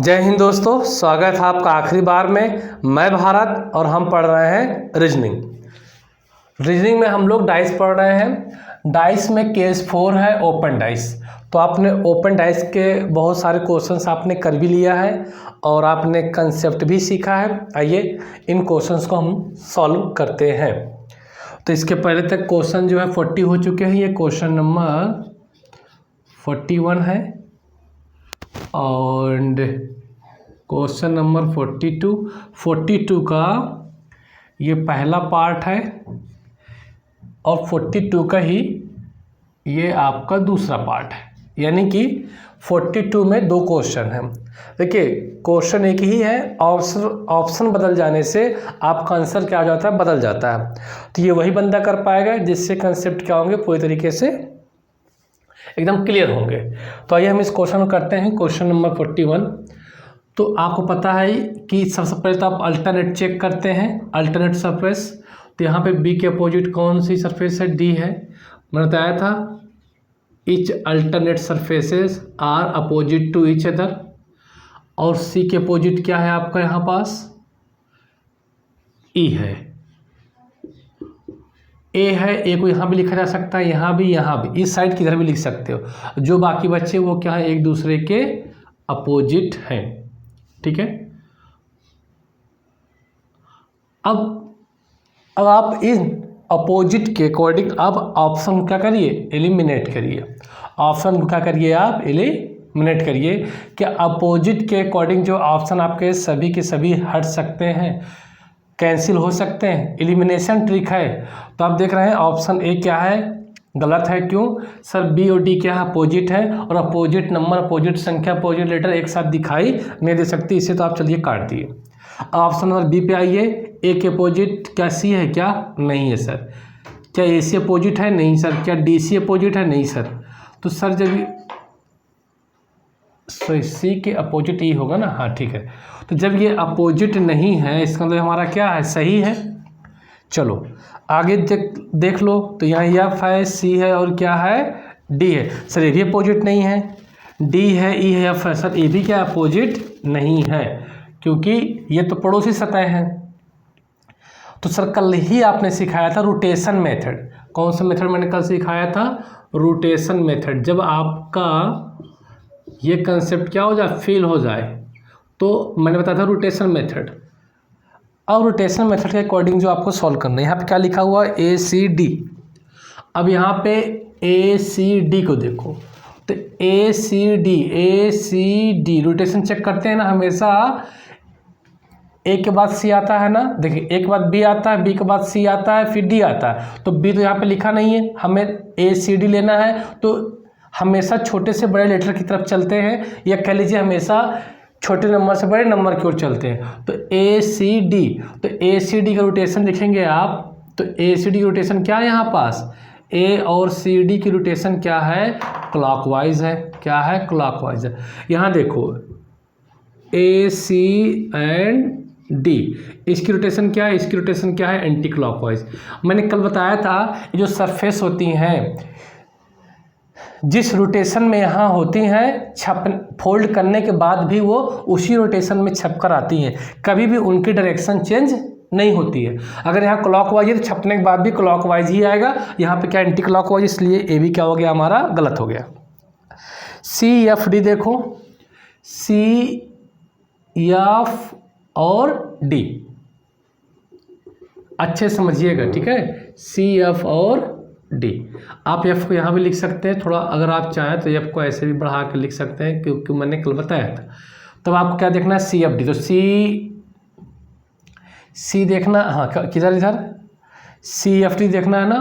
जय हिंद दोस्तों, स्वागत है आपका आखिरी बार में। मैं भारत और हम पढ़ रहे हैं रीजनिंग में हम लोग डाइस पढ़ रहे हैं। डाइस में केस 4 है ओपन डाइस। तो आपने ओपन डाइस के बहुत सारे क्वेश्चंस आपने कर भी लिया है और आपने कंसेप्ट भी सीखा है। आइए इन क्वेश्चंस को हम सॉल्व करते हैं। तो इसके पहले तक क्वेश्चन जो है 40 हो चुके हैं। ये क्वेश्चन नंबर 41 है और क्वेश्चन नंबर 42 का ये पहला पार्ट है और 42 का ही ये आपका दूसरा पार्ट है। यानी कि 42 में दो क्वेश्चन हैं। देखिए क्वेश्चन एक ही है, ऑप्शन बदल जाने से आपका आंसर क्या हो जाता है, बदल जाता है। तो ये वही बंदा कर पाएगा जिससे कंसेप्ट क्या होंगे, पूरी तरीके से एकदम क्लियर होंगे। तो आइए हम इस क्वेश्चन को करते हैं। Question number 41। तो आपको पता है कि सबसे पहले तो आप अल्टरनेट चेक करते हैं, अल्टरनेट सरफेस। तो यहाँ पे बी के अपोजिट कौन सी सरफेस है, डी है। मैंने बताया था each alternate surfaces are opposite to each other. और सी के अपोजिट क्या है आपका यहाँ पास, ई है। ए है, ए को यहाँ भी लिखा जा सकता है, यहाँ भी, इस साइड किधर भी लिख सकते हो। जो बाकी बच्चे वो क्या है, एक दूसरे के अपोजिट हैं। ठीक है। अब आप इस अपोजिट के अकॉर्डिंग अब ऑप्शन क्या करिए, एलिमिनेट करिए। ऑप्शन को क्या करिए, आप एलिमिनेट करिए कि अपोजिट के अकॉर्डिंग जो ऑप्शन आपके सभी के सभी हट सकते हैं, कैंसिल हो सकते हैं। एलिमिनेशन ट्रिक है। तो आप देख रहे हैं ऑप्शन ए क्या है, गलत है। क्यों सर, बी और डी क्या है, अपोजिट है और अपोजिट नंबर, अपोजिट संख्या, अपोजिट लेटर एक साथ दिखाई नहीं दे सकती। इसे तो आप चलिए काट दिए। ऑप्शन नंबर बी पे आइए। ए के अपोजिट क्या सी है, क्या नहीं है सर। क्या ए सी अपोजिट है, नहीं सर। क्या डी सी अपोजिट है, नहीं सर। तो सर जब सी के अपोजिट ई होगा ना, हाँ ठीक है। तो जब ये अपोजिट नहीं है इसका मतलब हमारा क्या है, सही है। चलो आगे देख लो। तो यहाँ एफ है, सी है और क्या है, डी है। सर ये भी अपोजिट नहीं है, डी है, ई है, एफ है। सर ये भी क्या अपोजिट नहीं है, क्योंकि ये तो पड़ोसी सतह हैं। तो सर कल ही आपने सिखाया था रोटेशन मेथड। कौन सा मेथड मैंने कल सिखाया था, रोटेशन मेथड। जब आपका ये कंसेप्ट क्या हो जाए, फेल हो जाए, तो मैंने बताया था रोटेशन मेथड। अब रोटेशन मेथड के अकॉर्डिंग जो आपको सॉल्व करना है, यहाँ पे क्या लिखा हुआ है, ए सी डी। अब यहाँ पे ए सी डी को देखो। तो ए सी डी रोटेशन चेक करते हैं ना हमेशा, ए के बाद सी आता है ना। देखिए ए के बाद बी आता है, बी के बाद सी आता है, फिर डी आता है। तो बी तो यहाँ पे लिखा नहीं है, हमें ए सी डी लेना है। तो हमेशा छोटे से बड़े लेटर की तरफ चलते हैं, या कह लीजिए हमेशा छोटे नंबर से बड़े नंबर की ओर चलते हैं। तो ए सी डी, तो ए सी डी का रोटेशन लिखेंगे आप। तो ए सी डी की रोटेशन क्या है यहाँ पास, ए और सी डी की रोटेशन क्या है, क्लॉकवाइज है। क्या है, क्लॉकवाइज है। यहाँ देखो ए सी एंड डी, इसकी रोटेशन क्या है, इसकी रोटेशन क्या है, एंटी क्लॉकवाइज। मैंने कल बताया था ये जो सरफेस होती हैं, जिस रोटेशन में यहाँ होती हैं, फोल्ड करने के बाद भी वो उसी रोटेशन में छप कर आती हैं। कभी भी उनकी डायरेक्शन चेंज नहीं होती है। अगर यहाँ क्लॉकवाइज है तो छपने के बाद भी क्लॉकवाइज ही आएगा। यहाँ पे क्या एंटी क्लॉकवाइज, इसलिए ए भी क्या हो गया हमारा, गलत हो गया। सी एफ डी देखो, सी एफ और डी अच्छे समझिएगा, ठीक है। सी एफ और डी, आप एफ को यहाँ भी लिख सकते हैं थोड़ा, अगर आप चाहें तो एफ को ऐसे भी बढ़ा के लिख सकते हैं, क्योंकि मैंने कल बताया था। तब आपको क्या देखना है, सी एफ डी। तो सी देखना, हाँ किधर इधर सी एफ डी देखना है ना।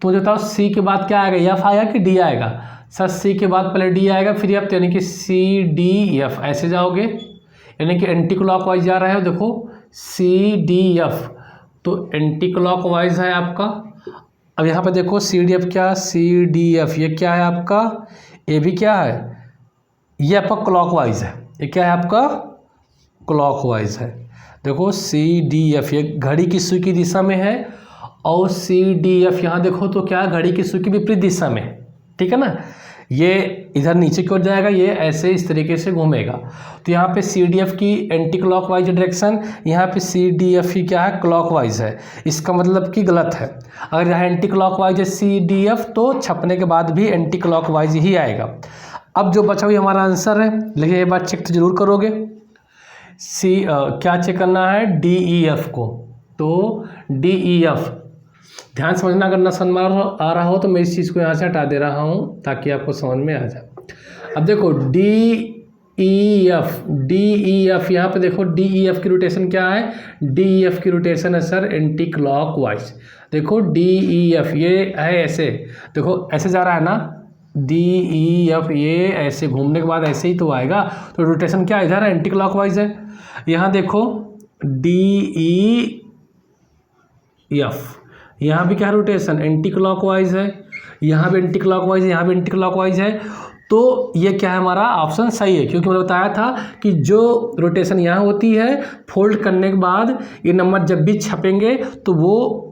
तो मुझे बताओ सी के बाद क्या आएगा, एफ आएगा कि डी आएगा। सर सी के बाद पहले डी आएगा फिर एफ, यानी कि सी डी एफ ऐसे जाओगे, यानी कि एंटी क्लॉकवाइज जा रहे हो। देखो सी डी एफ, तो एंटी क्लॉकवाइज है आपका। अब यहाँ पे देखो सी डी एफ क्या, सी डी एफ ये क्या है आपका, ए भी क्या है, ये आपका क्लॉकवाइज है। ये क्या है आपका, क्लॉकवाइज है। देखो सी डी एफ ये घड़ी की सुई की दिशा में है, और सी डी एफ यहाँ देखो तो क्या घड़ी की सुई की विपरीत दिशा में, ठीक है ना। ये इधर नीचे की ओर जाएगा, ये ऐसे इस तरीके से घूमेगा। तो यहाँ पे CDF की एंटी क्लॉकवाइज डायरेक्शन, यहाँ पे CDF की क्या है, क्लॉकवाइज है। इसका मतलब कि गलत है। अगर यहाँ एंटी क्लॉकवाइज है CDF तो छपने के बाद भी एंटी क्लॉकवाइज ही आएगा। अब जो बचा हुआ हमारा आंसर है, लेकिन ये बात चेक तो जरूर करोगे। क्या चेक करना है, DEF को। तो DEF ध्यान समझना, अगर ना समझ आ रहा हो तो मैं इस चीज़ को यहाँ से हटा दे रहा हूँ ताकि आपको समझ में आ जाए। अब देखो DEF यहाँ पे देखो DEF की रोटेशन क्या है, DEF की रोटेशन है सर एंटी क्लॉकवाइज। देखो DEF ये है ऐसे, देखो ऐसे जा रहा है ना, DEF ये ऐसे घूमने के बाद ऐसे ही तो आएगा, तो रोटेशन क्या इधर है, एंटी क्लॉकवाइज है। यहाँ देखो DEF, यहाँ भी क्या रोटेशन, एंटी क्लॉकवाइज है, यहाँ भी एंटी क्लॉकवाइज है, यहाँ भी एंटी क्लॉकवाइज है। तो ये क्या है, हमारा ऑप्शन सही है, क्योंकि मैंने बताया था कि जो रोटेशन यहाँ होती है फोल्ड करने के बाद ये नंबर जब भी छपेंगे तो वो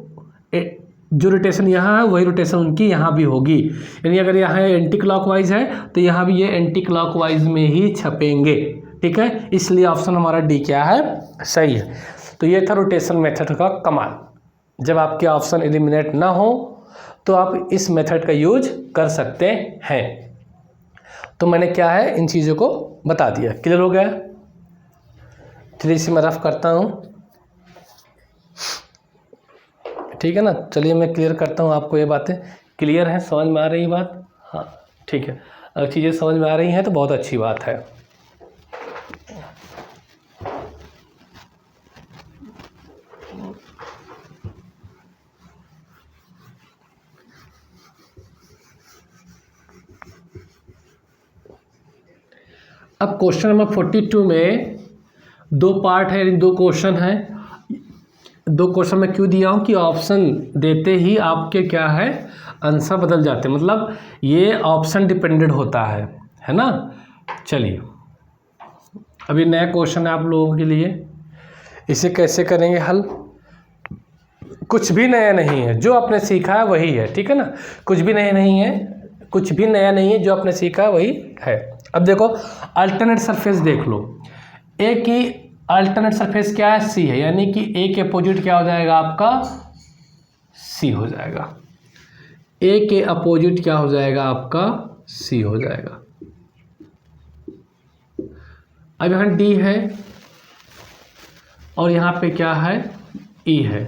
जो रोटेशन यहाँ है वही रोटेशन उनकी यहाँ भी होगी। यानी अगर यहाँ एंटी क्लॉकवाइज है तो यहाँ भी ये एंटी क्लॉकवाइज में ही छपेंगे। ठीक है, इसलिए ऑप्शन हमारा डी क्या है, सही है। तो ये था रोटेशन मेथड का कमाल। जब आपके ऑप्शन एलिमिनेट ना हो तो आप इस मेथड का यूज कर सकते हैं। तो मैंने क्या है, इन चीज़ों को बता दिया। क्लियर हो गया? चलिए इसे मैं रफ करता हूँ। ठीक है ना, चलिए मैं क्लियर करता हूँ आपको। ये बातें क्लियर हैं, समझ में आ रही बात? हाँ ठीक है, अगर चीज़ें समझ में आ रही हैं तो बहुत अच्छी बात है। अब क्वेश्चन नंबर 42 में दो पार्ट है, यानी दो क्वेश्चन हैं। दो क्वेश्चन में क्यों दिया हूँ कि ऑप्शन देते ही आपके क्या है, आंसर बदल जाते हैं। मतलब ये ऑप्शन डिपेंडेंट होता है ना। चलिए अभी नया क्वेश्चन है आप लोगों के लिए, इसे कैसे करेंगे हल। कुछ भी नया नहीं है, जो आपने सीखा है वही है। ठीक है ना, कुछ भी नया नहीं है, कुछ भी नया नहीं है, जो आपने सीखा है वही है। अब देखो अल्टरनेट सरफेस देख लो। ए की अल्टरनेट सरफेस क्या है, सी है, यानी कि ए के अपोजिट क्या हो जाएगा आपका, सी हो जाएगा। ए के अपोजिट क्या हो जाएगा आपका, सी हो जाएगा। अब यहाँ डी है और यहाँ पे क्या है, ई है,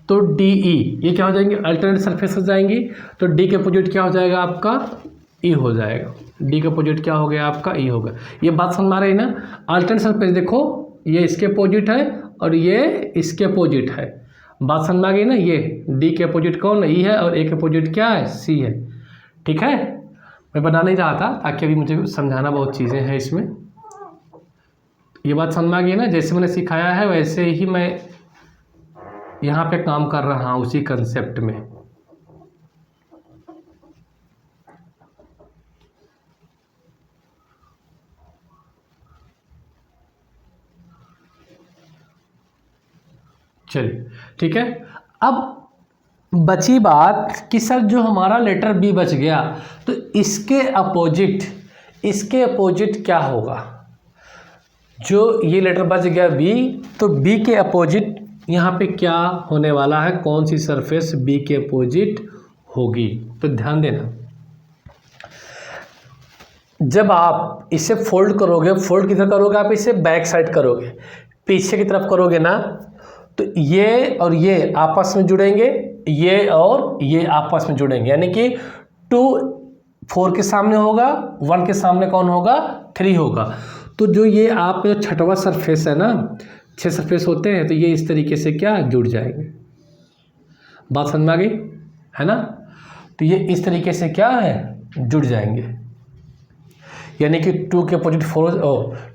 तो डी ई ये क्या हो जाएंगे, अल्टरनेट सरफेस हो जाएंगी। तो डी के अपोजिट क्या हो जाएगा आपका, ई हो जाएगा। डी के अपोजिट क्या हो गया आपका, ई होगा। ये बात समझ में आ रही है ना। अल्टरनेट सरफेस देखो, ये इसके अपोजिट है और ये इसके अपोजिट है। बात समझ में आ गई ना। ये डी के अपोजिट कौन है, ई है, और ए के अपोजिट क्या है, सी है। ठीक है, मैं बता नहीं रहा था ताकि अभी मुझे समझाना बहुत चीज़ें हैं इसमें। ये बात समझ में आ गई ना, जैसे मैंने सिखाया है वैसे ही मैं यहाँ पे काम कर रहा हूँ, उसी कंसेप्ट में। चलिए ठीक है। अब बची बात कि सर जो हमारा लेटर बी बच गया तो इसके अपोजिट क्या होगा। जो ये लेटर बच गया बी, तो बी के अपोजिट यहाँ पे क्या होने वाला है, कौन सी सरफेस बी के अपोजिट होगी। तो ध्यान देना, जब आप इसे फोल्ड करोगे, फोल्ड किधर करोगे आप, इसे बैक साइड करोगे, पीछे की तरफ करोगे ना, तो ये और ये आपस में जुड़ेंगे, ये और ये आपस में जुड़ेंगे। यानी कि 2 4 के सामने होगा, 1 के सामने कौन होगा, 3 होगा। तो जो ये आप जो छठवां सरफेस है ना, 6 सरफेस होते हैं, तो ये इस तरीके से क्या जुड़ जाएंगे। बात समझ में आ गई है ना। तो ये इस तरीके से क्या है, जुड़ जाएंगे। यानी कि 2 के अपोजिट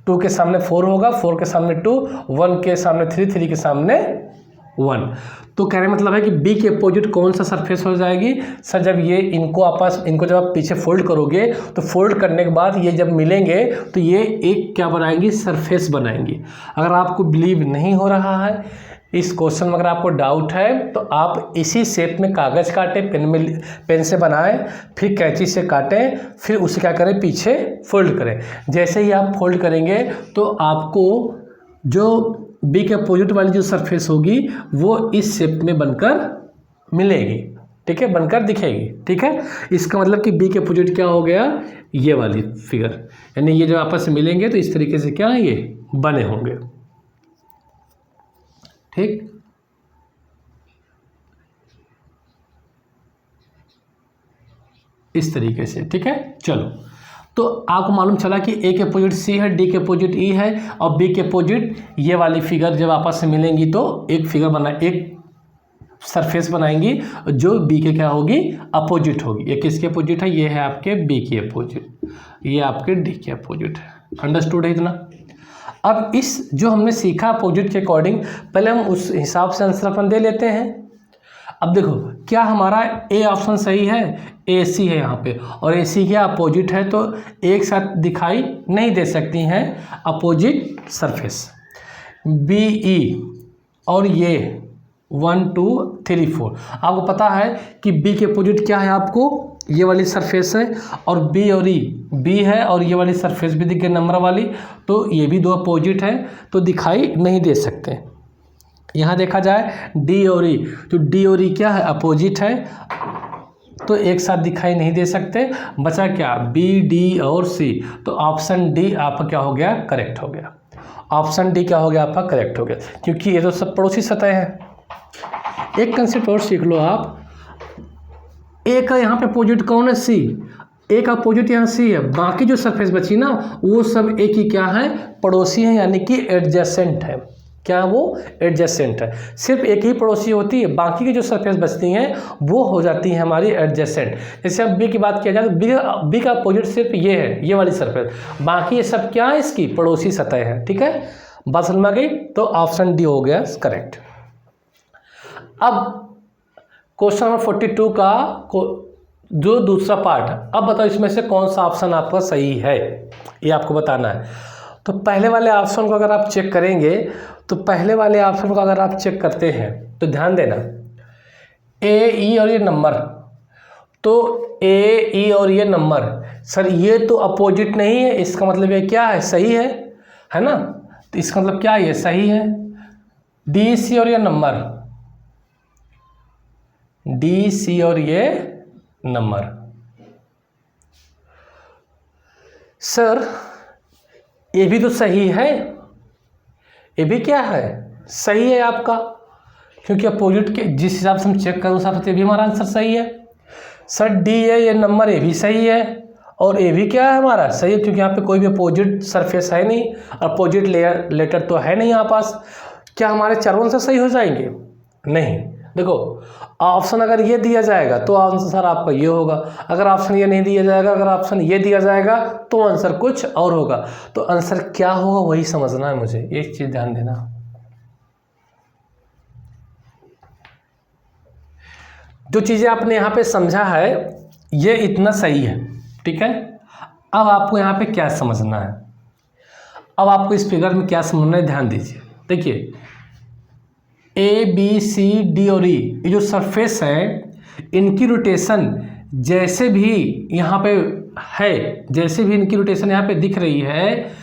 2 के सामने 4 होगा, 4 के सामने 2, 1 के सामने 3, 3 के सामने 1। तो कहने मतलब है कि बी के अपोजिट कौन सा सरफेस हो जाएगी सर, जब ये इनको जब आप पीछे फोल्ड करोगे तो फोल्ड करने के बाद ये जब मिलेंगे तो ये एक क्या बनाएंगी, सरफेस बनाएंगी। अगर आपको बिलीव नहीं हो रहा है इस क्वेश्चन में अगर आपको डाउट है तो आप इसी शेप में कागज़ काटें, पेन से बनाएं, फिर कैंची से काटें, फिर उसे क्या करें, पीछे फोल्ड करें। जैसे ही आप फोल्ड करेंगे तो आपको जो बी के अपोजिट वाली जो सरफेस होगी वो इस शेप में बनकर मिलेगी, ठीक है, बनकर दिखेगी, ठीक है। इसका मतलब कि बी के अपोजिट क्या हो गया, ये वाली फिगर, यानी ये जो आपस में मिलेंगे तो इस तरीके से क्या ये बने होंगे, ठीक। इस तरीके से, ठीक है। चलो, तो आपको मालूम चला कि ए के अपोजिट सी है, डी के अपोजिट ई है और बी के अपोजिट ये वाली फिगर जब आपस में मिलेंगी तो एक फिगर एक सरफेस बनाएंगी जो बी के क्या होगी, अपोजिट होगी। ये किसके अपोजिट है, ये है आपके बी के अपोजिट, ये आपके डी के अपोजिट है। अंडरस्टूड है इतना। अब इस जो हमने सीखा अपोजिट के अकॉर्डिंग, पहले हम उस हिसाब से आंसर अपन दे लेते हैं। अब देखो क्या हमारा ए ऑप्शन सही है, ए सी है यहाँ पे, और ए सी क्या अपोजिट है, तो एक साथ दिखाई नहीं दे सकती हैं अपोजिट सरफेस। बी ई और ये 1 2 3 4, आपको पता है कि बी के अपोजिट क्या है, आपको ये वाली सरफेस है, और बी और ई, बी है और ये वाली सरफेस भी दिख गई नंबर वाली, तो ये भी दो अपोजिट है तो दिखाई नहीं दे सकते। यहाँ देखा जाए डी और ई, तो डी और ई क्या है, अपोजिट है, तो एक साथ दिखाई नहीं दे सकते। बचा क्या, बी डी और सी, तो ऑप्शन डी आपका क्या हो गया, करेक्ट हो गया। ऑप्शन डी क्या हो गया आपका, करेक्ट हो गया, क्योंकि ये तो सब पड़ोसी सतह है। एक कंसेप्ट और सीख लो आप, ए का यहाँ पे अपोजिट कौन है, सी, ए का अपोजिट यहाँ सी है, बाकी जो सरफेस बची ना वो सब ए की क्या है, पड़ोसी है, यानी कि एडजेसेंट है। क्या वो एडजेसेंट है, सिर्फ एक ही पड़ोसी होती है, बाकी की जो सरफेस बचती हैं वो हो जाती है हमारी एडजेसेंट। जैसे अब बी की बात किया जाए तो बी का अपोजिट सिर्फ ये है, ये वाली सरफेस, बाकी ये सब क्या है, इसकी पड़ोसी सतह है, ठीक है। बात समझ में आ गई, तो ऑप्शन डी हो गया करेक्ट। अब क्वेश्चन नंबर 42 का जो दूसरा पार्ट, अब बताओ इसमें से कौन सा ऑप्शन आपका सही है, ये आपको बताना है। तो पहले वाले ऑप्शन को अगर आप चेक करेंगे, तो पहले वाले ऑप्शन को अगर आप चेक करते हैं तो ध्यान देना, ए ई और ये नंबर, तो ए ई और ये नंबर, सर ये तो अपोजिट नहीं है, इसका मतलब ये क्या है, सही है ना, तो इसका मतलब क्या है, ये सही है। डी सी और ये नंबर, डी सी और ये नंबर, सर ये भी तो सही है, ये भी क्या है, सही है आपका, क्योंकि अपोजिट के जिस हिसाब से हम चेक करें उस हिसाब से भी हमारा आंसर सही है। सर डी है ये नंबर, ये भी सही है, और ये भी क्या है हमारा सही है, क्योंकि यहाँ पे कोई भी अपोजिट सरफेस है नहीं, अपोजिट लेटर तो है नहीं यहाँ पास। क्या हमारे चारों आंसर सही हो जाएंगे, नहीं। देखो ऑप्शन अगर ये दिया जाएगा तो आंसर आपका ये होगा, अगर ऑप्शन ये नहीं दिया जाएगा, अगर ऑप्शन ये दिया जाएगा तो आंसर कुछ और होगा। तो आंसर क्या होगा वही समझना है मुझे, एक चीज ध्यान देना। जो चीज़ें आपने यहाँ पे समझा है ये इतना सही है, ठीक है। अब आपको यहाँ पे क्या समझना है, अब आपको इस फिगर में क्या समझना है, ध्यान दीजिए। देखिए ए बी सी डी और ई, ये जो सरफेस है इनकी रोटेशन जैसे भी यहाँ पे है, जैसे भी इनकी रोटेशन यहाँ पे दिख रही है,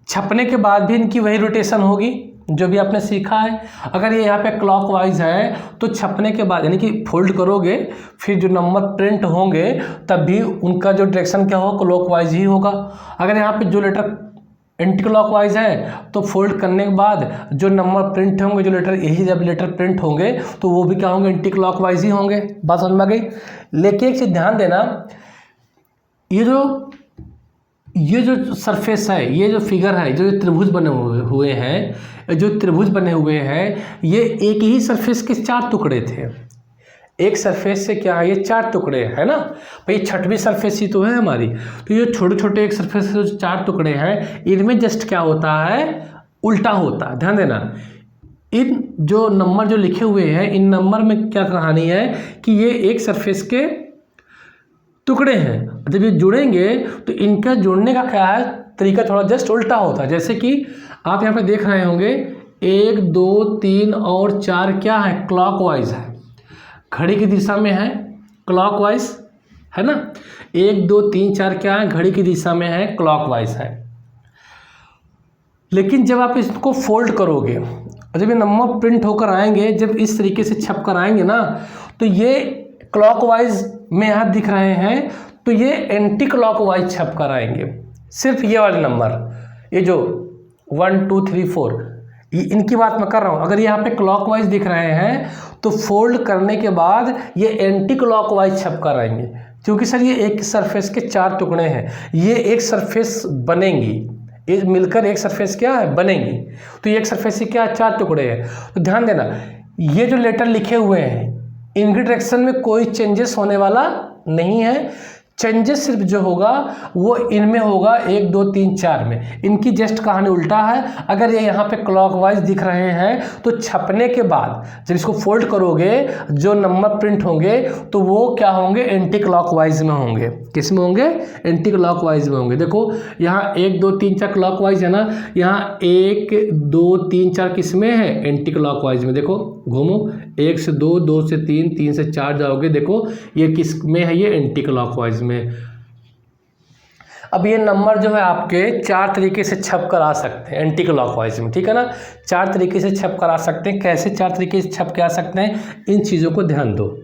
छपने के बाद भी इनकी वही रोटेशन होगी जो भी आपने सीखा है। अगर ये यहाँ पे क्लॉकवाइज है तो छपने के बाद यानी कि फोल्ड करोगे फिर जो नंबर प्रिंट होंगे तब भी उनका जो डायरेक्शन क्या होगा, क्लॉकवाइज ही होगा। अगर यहाँ पे जो लेटर एंटी क्लॉकवाइज है तो फोल्ड करने के बाद जो नंबर प्रिंट होंगे, जो लेटर यही जब लेटर प्रिंट होंगे तो वो भी क्या होंगे, एंटी क्लॉकवाइज ही होंगे। बात समझ में आ गई। लेकिन एक चीज़ ध्यान देना, ये जो सरफेस है, ये जो फिगर है, जो त्रिभुज बने हुए हैं, जो त्रिभुज बने हुए हैं, ये एक ही सरफेस के 4 टुकड़े थे। एक सरफेस से क्या है, ये 4 टुकड़े है ना भाई, छठवीं सरफेस ही तो है हमारी। तो ये छोटे छोटे एक सरफेस से जो 4 टुकड़े हैं, इनमें जस्ट क्या होता है, उल्टा होता है। ध्यान देना, इन जो नंबर जो लिखे हुए हैं, इन नंबर में क्या कहानी है कि ये एक सरफेस के टुकड़े हैं। जब ये जुड़ेंगे तो इनका जुड़ने का क्या है तरीका, थोड़ा जस्ट उल्टा होता है। जैसे कि आप यहाँ पे देख रहे होंगे 1 2 3 और 4 क्या है, क्लॉकवाइज है, घड़ी की दिशा में है, क्लॉकवाइज है ना। 1 2 3 4 क्या है, घड़ी की दिशा में है, क्लॉकवाइज है। लेकिन जब आप इसको फोल्ड करोगे, जब ये नंबर प्रिंट होकर आएंगे, जब इस तरीके से छप कर आएंगे ना, तो ये क्लॉकवाइज में यहाँ दिख रहे हैं, तो ये एंटी क्लॉकवाइज छप कर आएंगे। सिर्फ ये वाले नंबर, ये जो 1 2 3 4, इनकी बात मैं कर रहा हूँ। अगर यहाँ पे क्लॉकवाइज दिख रहे हैं तो फोल्ड करने के बाद ये एंटी क्लॉकवाइज छप कर आएंगे, क्योंकि सर ये एक सरफेस के 4 टुकड़े हैं, ये एक सरफेस बनेंगी, ये मिलकर एक सरफेस क्या है, बनेंगी। तो ये एक सरफेस से क्या 4 टुकड़े हैं। तो ध्यान देना, ये जो लेटर लिखे हुए हैं इनकी डायरेक्शन में कोई चेंजेस होने वाला नहीं है। चेंजेस सिर्फ जो होगा वो इनमें होगा 1 2 3 4 में, इनकी जस्ट कहानी उल्टा है। अगर ये यहाँ पे क्लॉकवाइज दिख रहे हैं तो छपने के बाद जब इसको फोल्ड करोगे जो नंबर प्रिंट होंगे तो वो क्या होंगे, एंटी क्लॉकवाइज में होंगे। किस में होंगे, एंटी क्लॉकवाइज में होंगे। देखो यहाँ 1 2 3 4 क्लॉकवाइज है ना, यहाँ 1 2 3 4 किस में है, एंटी क्लॉकवाइज में। देखो घूमो, 1 से 2 2 से 3 3 से 4 जाओगे, देखो ये किस में है, ये एंटी क्लॉकवाइज में। अब ये नंबर जो है आपके 4 तरीके से छप कर आ सकते हैं एंटी क्लॉकवाइज में, ठीक है ना। 4 तरीके से छप कर आ सकते हैं। कैसे 4 तरीके से छप के आ सकते हैं, इन चीज़ों को ध्यान दो।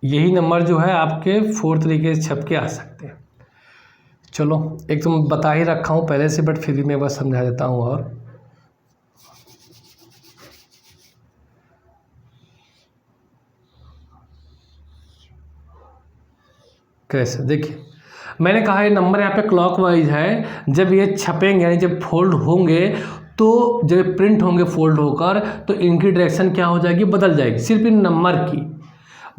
यही नंबर जो है आपके 4 तरीके से छप के आ सकते हैं। चलो एक तो मैं बता ही रखा हूँ पहले से, बट फिर भी मैं बस समझा देता हूँ। और कैसे, देखिए मैंने कहा ये नंबर यहाँ पे क्लॉकवाइज है। जब ये छपेंगे यानी जब फोल्ड होंगे, तो जब प्रिंट होंगे फोल्ड होकर, तो इनकी डायरेक्शन क्या हो जाएगी, बदल जाएगी, सिर्फ इन नंबर की।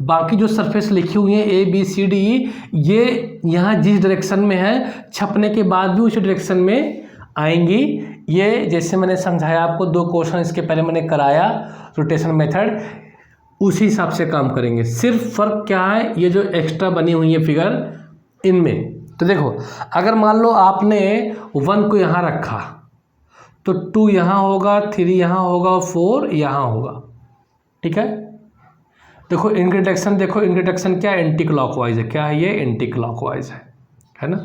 बाकी जो सरफेस लिखी हुई है A B C D E, ये यहाँ जिस डायरेक्शन में है छपने के बाद भी उसी डायरेक्शन में आएंगी। ये जैसे मैंने समझाया आपको, 2 क्वेश्चन इसके पहले मैंने कराया, रोटेशन मेथड, उसी हिसाब से काम करेंगे। सिर्फ फर्क क्या है, ये जो एक्स्ट्रा बनी हुई है फिगर इनमें। तो देखो अगर मान लो आपने 1 को यहाँ रखा तो 2 यहाँ होगा, 3 यहाँ होगा और 4 यहाँ होगा, ठीक है। देखो इनकी डायरेक्शन, देखो इनकी डायरेक्शन क्या, एंटी क्लॉकवाइज है। क्या है ये, एंटी क्लॉकवाइज है ना।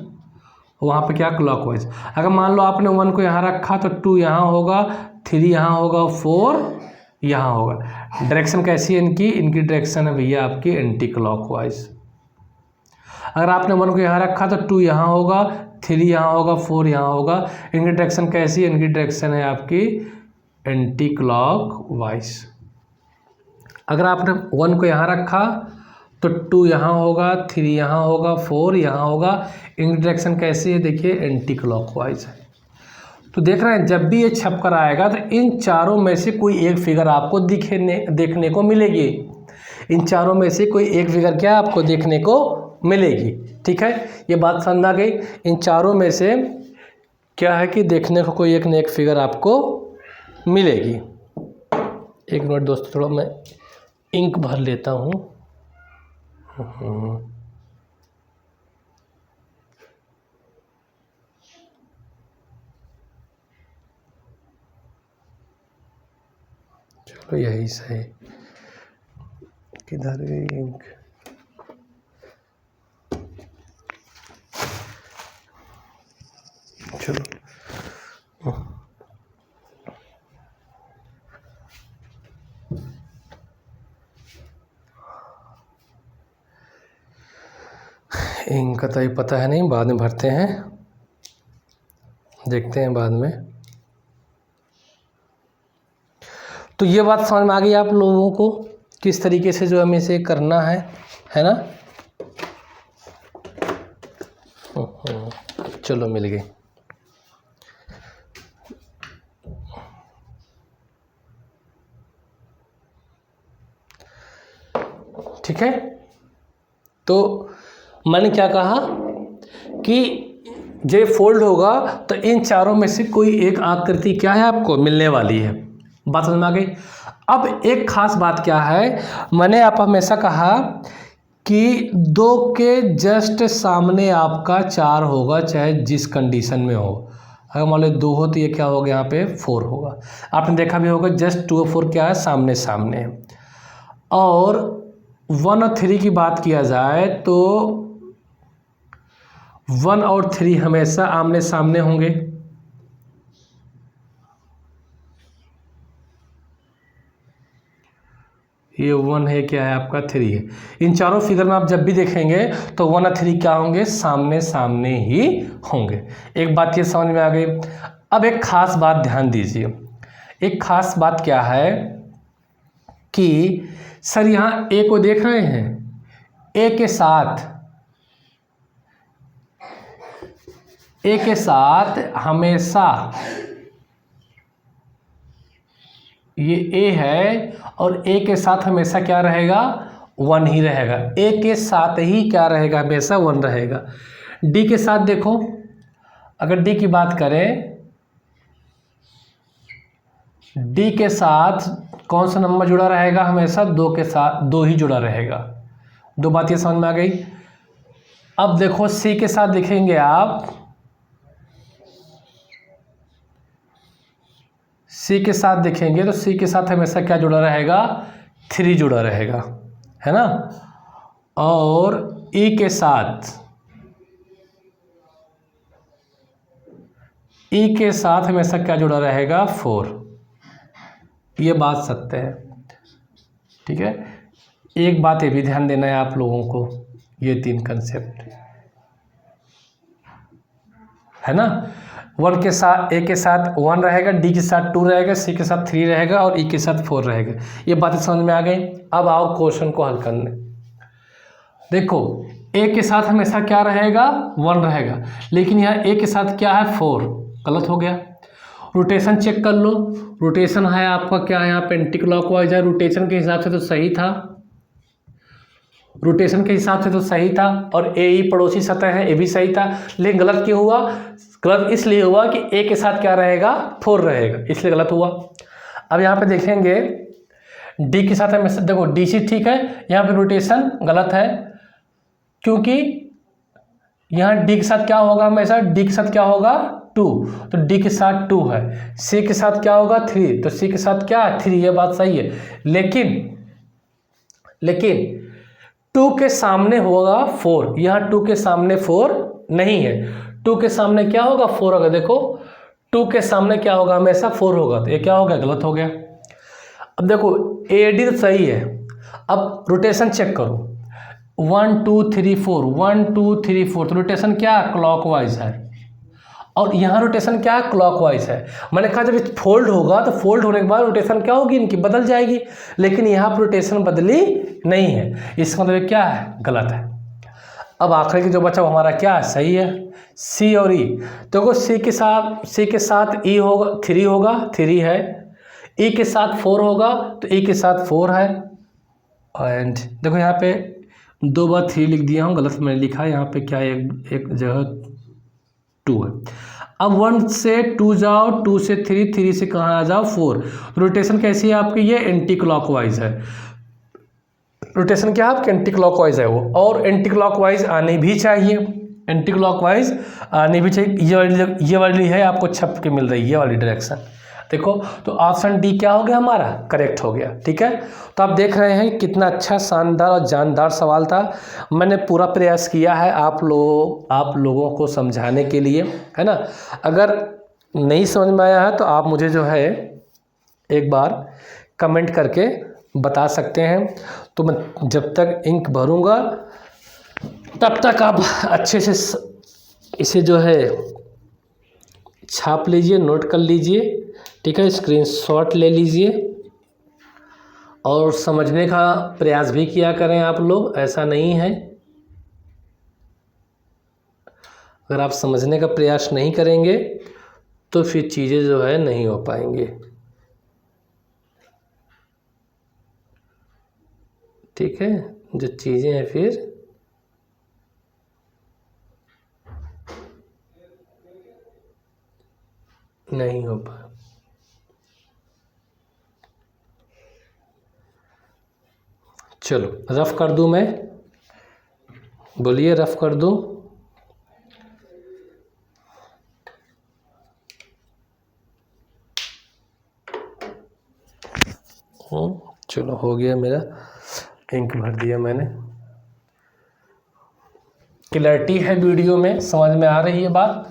वहाँ पे क्या, क्लॉकवाइज। अगर मान लो आपने 1 को यहाँ रखा तो 2 यहाँ होगा, 3 यहाँ होगा, 4 यहाँ होगा। डायरेक्शन कैसी है इनकी, इनकी डायरेक्शन है भैया आपकी एंटी क्लॉकवाइज। अगर आपने 1 को यहाँ रखा तो 2 यहाँ होगा, 3 यहाँ होगा, 4 यहाँ होगा। इनकी डायरेक्शन कैसी है, इनकी डायरेक्शन है आपकी एंटी क्लॉकवाइज। अगर आपने 1 को यहाँ रखा तो 2 यहाँ होगा, 3 यहाँ होगा, 4 यहाँ होगा। इनकी डायरेक्शन कैसी है, देखिए एंटी क्लॉकवाइज है। तो देख रहे हैं जब भी ये छप कर आएगा तो इन चारों में से कोई एक फिगर आपको देखने को मिलेगी। इन चारों में से कोई एक फिगर क्या आपको देखने को मिलेगी, ठीक है। ये बात समझ आ गई। इन चारों में से क्या है कि देखने को कोई एक न एक फिगर आपको मिलेगी। एक मिनट दोस्तों, थोड़ा मैं इंक भर लेता हूँ। चलो यही सही, किधर गई इंक। चलो इनका तो पता है नहीं, बाद में भरते हैं, देखते हैं बाद में। तो ये बात समझ में आ गई आप लोगों को किस तरीके से जो हमें इसे करना है ना। चलो मिल गई। ठीक है, तो मैंने क्या कहा कि जे फोल्ड होगा तो इन चारों में से कोई एक आकृति क्या है आपको मिलने वाली है। बात समझ में आ गई। अब एक खास बात क्या है, मैंने आप हमेशा कहा कि 2 के जस्ट सामने आपका 4 होगा, चाहे जिस कंडीशन में हो। अगर मान लो 2 हो तो ये क्या होगा, यहाँ पे 4 होगा। आपने देखा भी होगा जस्ट 2 और 4 क्या है, सामने सामने है। और 1 और 3 की बात किया जाए तो 1 और 3 हमेशा आमने सामने होंगे। ये 1 है, क्या है आपका 3 है। इन चारों फिगर में आप जब भी देखेंगे तो 1 और 3 क्या होंगे, सामने सामने ही होंगे। एक बात ये समझ में आ गई। अब एक खास बात ध्यान दीजिए। एक खास बात क्या है कि सर यहाँ ए को देख रहे हैं, ए के साथ हमेशा ये ए है और ए के साथ हमेशा क्या रहेगा, 1 ही रहेगा। ए के साथ ही क्या रहेगा, हमेशा 1 रहेगा। डी के साथ देखो, अगर डी की बात करें, डी के साथ कौन सा नंबर जुड़ा रहेगा, हमेशा 2 के साथ 2 ही जुड़ा रहेगा। 2 बात ये समझ में आ गई। अब देखो सी के साथ देखेंगे आप, सी के साथ देखेंगे तो सी के साथ हमेशा क्या जुड़ा रहेगा, 3 जुड़ा रहेगा, है ना। और ई के साथ हमेशा क्या जुड़ा रहेगा, 4। ये बात सत्य है। ठीक है, एक बात ये भी ध्यान देना है आप लोगों को, ये 3 कंसेप्ट है ना। 1 के साथ, ए के साथ 1 रहेगा, डी के साथ 2 रहेगा, सी के साथ 3 रहेगा और ई के साथ 4 रहेगा। ये बातें समझ में आ गई। अब आओ क्वेश्चन को हल करने। देखो ए के साथ हमेशा क्या रहेगा, 1 रहेगा, लेकिन यहाँ ए के साथ क्या है, 4। गलत हो गया। रोटेशन चेक कर लो। रोटेशन है आपका क्या है, यहाँ पे एंटी क्लॉकवाइज है। रोटेशन के हिसाब से तो सही था, रोटेशन के हिसाब से तो सही था। और ए ई पड़ोसी सतह है, ए भी सही था। लेकिन गलत क्यों हुआ, गलत इसलिए हुआ कि ए के साथ क्या रहेगा, 4 रहेगा, इसलिए गलत हुआ। अब यहाँ पे देखेंगे डी के साथ हमेशा, देखो डी सी ठीक है, यहाँ पे रोटेशन गलत है क्योंकि यहाँ डी के साथ क्या होगा, हमेशा डी के साथ क्या होगा, 2, तो डी के साथ 2 है। सी के साथ क्या होगा, 3, तो सी के साथ क्या, 3। ये बात सही है, लेकिन 2 के सामने होगा 4। यहाँ 2 के सामने 4 नहीं है। 2 के सामने क्या होगा, 4 होगा। देखो 2 के सामने क्या होगा, हमेशा 4 होगा, तो ये क्या हो गया, गलत हो गया। अब देखो ए डी तो सही है। अब रोटेशन चेक करो, 1 2 3 4, 1 2 3 4, तो रोटेशन क्या, क्लॉकवाइज है। और यहाँ रोटेशन क्या है, क्लॉकवाइज है। मैंने कहा जब फोल्ड होगा तो फोल्ड होने के बाद रोटेशन क्या होगी, इनकी बदल जाएगी, लेकिन यहाँ पर रोटेशन बदली नहीं है। इसका मतलब क्या है, गलत है। अब आखिरी की जो बचा वो हमारा क्या है, सही है, सी और ई। देखो सी के साथ ई होगा, 3 होगा, 3 है। ई के साथ 4 होगा तो ई के साथ 4 है। एंड देखो यहाँ पे 2 बार 3 लिख दिया हूँ, गलत मैंने लिखा है। यहाँ पे क्या है, एक जगह 2 है। अब 1 से 2 जाओ, 2 से 3, 3 से कहाँ आ जाओ, 4। रोटेशन कैसी है आपकी, ये एंटी क्लॉकवाइज है। रोटेशन क्या है आपकी, एंटी क्लॉकवाइज है वो, और एंटी क्लॉकवाइज आने भी चाहिए, एंटी क्लॉकवाइज आने भी चाहिए। ये वाली है आपको छप के मिल रही है, ये वाली डायरेक्शन। देखो तो ऑप्शन डी क्या हो गया हमारा, करेक्ट हो गया। ठीक है, तो आप देख रहे हैं कितना अच्छा, शानदार और जानदार सवाल था। मैंने पूरा प्रयास किया है आप लोगों को समझाने के लिए, है ना। अगर नहीं समझ में आया है तो आप मुझे जो है एक बार कमेंट करके बता सकते हैं। तो मैं जब तक इंक भरूँगा तब तक आप अच्छे से इसे जो है छाप लीजिए, नोट कर लीजिए। ठीक है, स्क्रीनशॉट ले लीजिए और समझने का प्रयास भी किया करें आप लोग। ऐसा नहीं है अगर आप समझने का प्रयास नहीं करेंगे तो फिर चीज़ें जो है नहीं हो पाएंगी। ठीक है, जो चीज़ें हैं फिर नहीं हो पाए। चलो रफ कर दूं मैं, बोलिए रफ कर दूं। चलो हो गया मेरा, इंक भर दिया मैंने। क्लैरिटी है वीडियो में, समझ में आ रही है बात?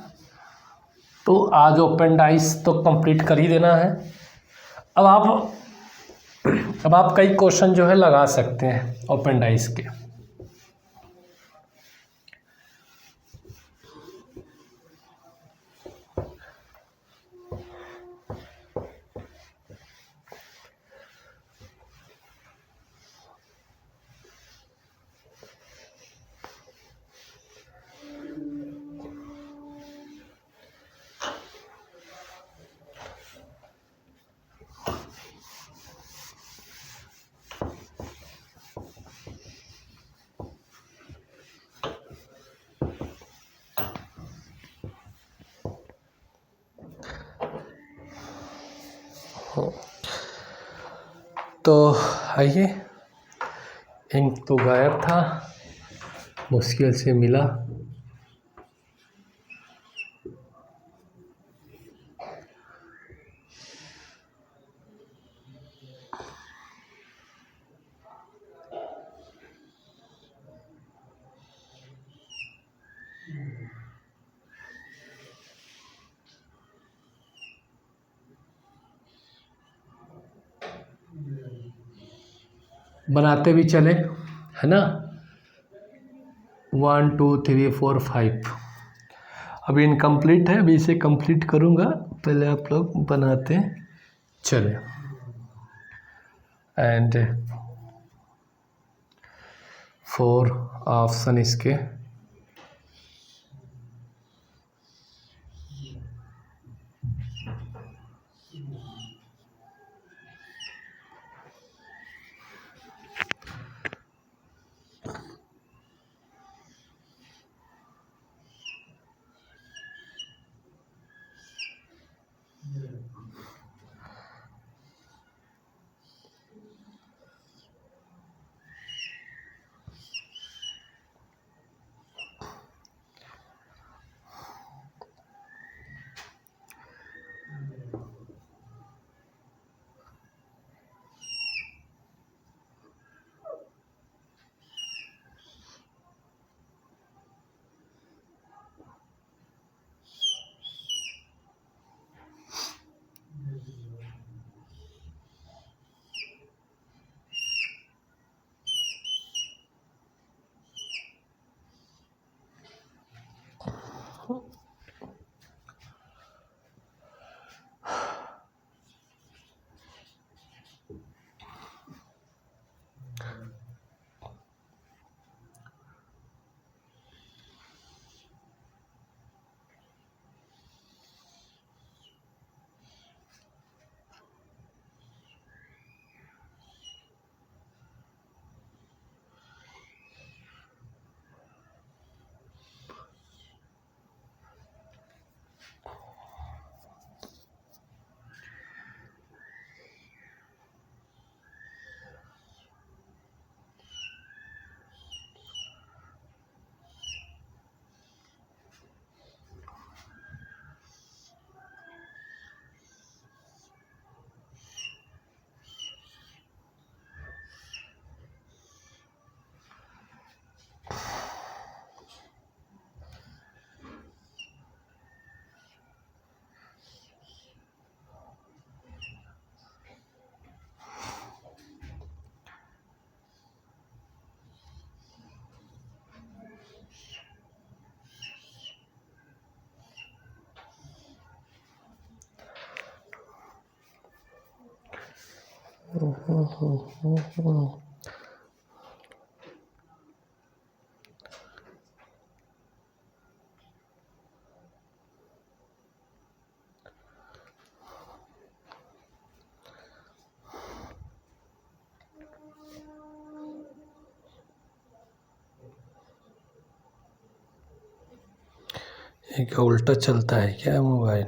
तो आज ओपन डाइस तो कंप्लीट कर ही देना है। अब आप कई क्वेश्चन जो है लगा सकते हैं ओपन डाइस के। तो आइए, इंक तो गायब था, मुश्किल से मिला। बनाते भी चले, है ना। 1 2 3 4 5 अभी इनकम्प्लीट है, अभी इसे कंप्लीट करूँगा, पहले आप लोग बनाते चले। एंड 4 ऑप्शन इसके। ये क्या उल्टा चलता है क्या मोबाइल?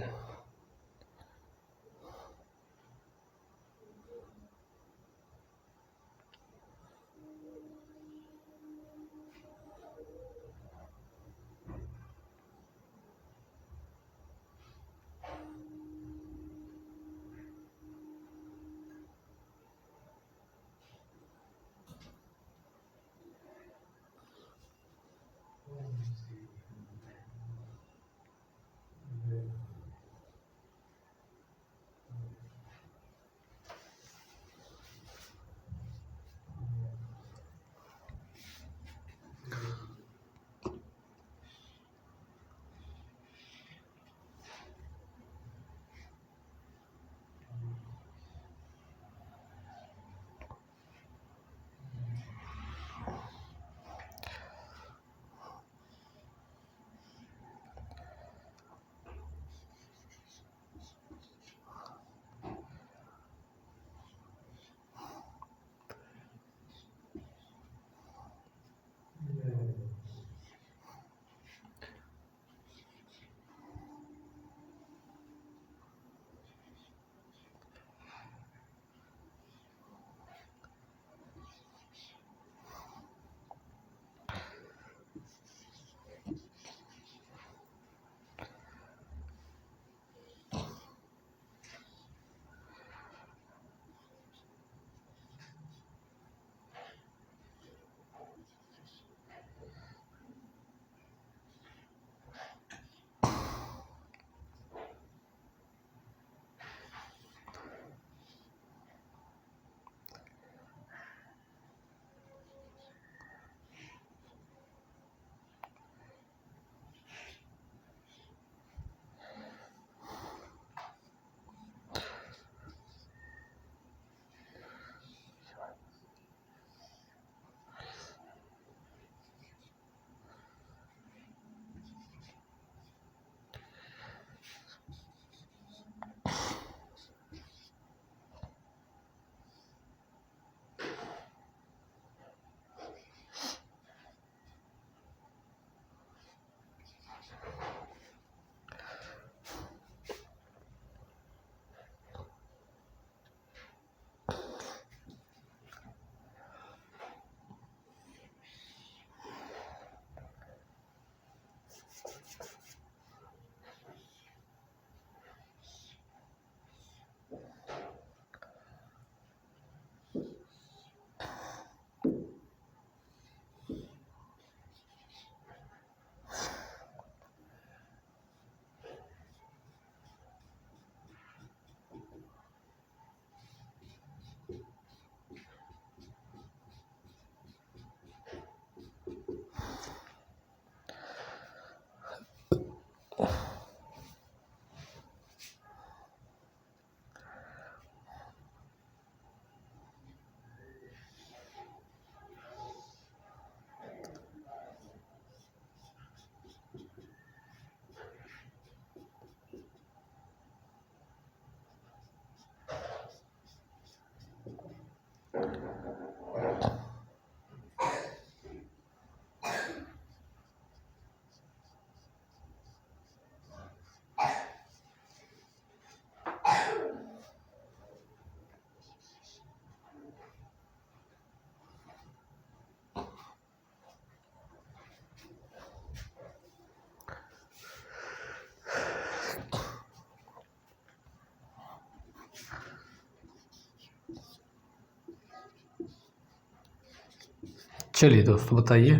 चलिए दोस्तों बताइए